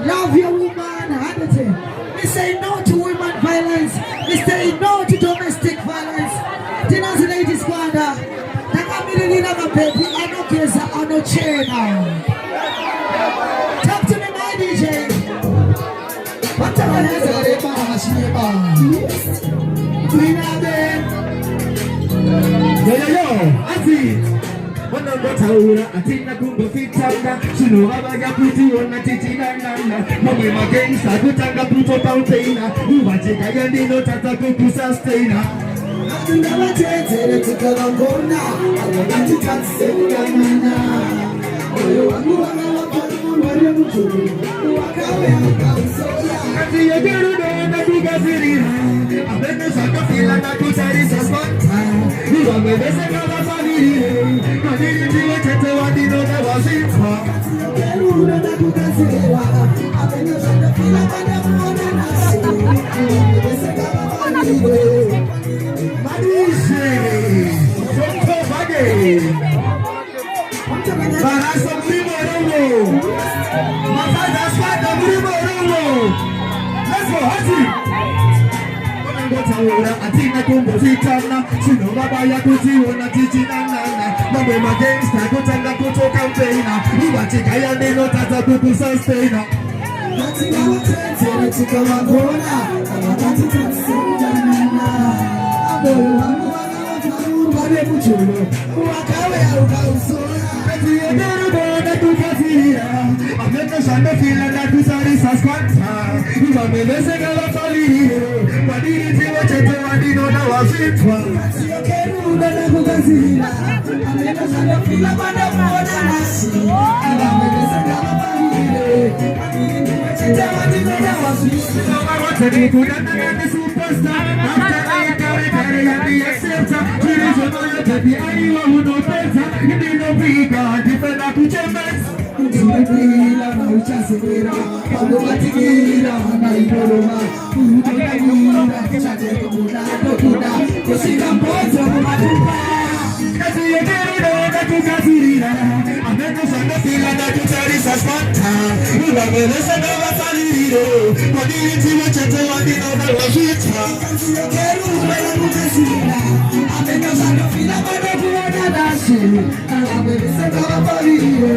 Love your woman, Hadate. We say no to women violence. We say no to domestic violence. Dinners ladies kwanda. Nakamili na baby. Ano kesa ano chena. Talk to me, my DJ. What the hell is it? Yo, I see it. When I'm not out, I think I could fit up. She know how I got put you on the teaching and Mommy, my games, I could take a put up on Taina. Who was it? I didn't know that I could sustain her. I can never take it to go on now. I want to touch it. Oh, you want to what you do? Walk away, I'm so young. I see you do the big as it is. I bet the sucker feel like I could say this is fun time. You want me to say, I'm a family. I didn't do it to what you know that was it for. I bet the sucker feel like I never want to see. Madishe, Dr. Bagay. Barasa Mlimo Romo. Mafada Swada Mlimo Romo. Let's go, Hati. Atina kumbo fitana. Sino baba ya kutiona tichina. Mamwe magangsta kutanga kutoka mpena. Iwatika ya neno tata kukusustaina. Katika watete, katika magona. Katika msujana. Aboyo wangu wakawafaru. Wale mchulo. Wakawe ya ukausona. Katia darabona tukazira. Amena shanda fila na kusarisa skwanta. Iwa melese gala faliro. Wadiri tiwa chete wadino na wafitwa. Katia keruda na kukazira. Amena shanda fila bada mwona nasi. Iwa melese gala faliro. Wadiri tiwa chete wadino na wafitwa. I want to be good and the superstar. After I carry and the acceptor. There is a man to be anyone who knows better. You need no bigger, different up to Germans. Ila na uchasira, pabo matikira na iboroma, udogira kichate kumuna dokuna, kusika mpoto kumatupa. Kasi yedero na tukazira, ameno sana fila na tutarisa spanta. Ula melesa na wasaliro, wadiri tiwa chete wadino na wafita. Kasi yedero na tukazira, ameno sana fila bado kuona nasi, ala melesa na wasaliro.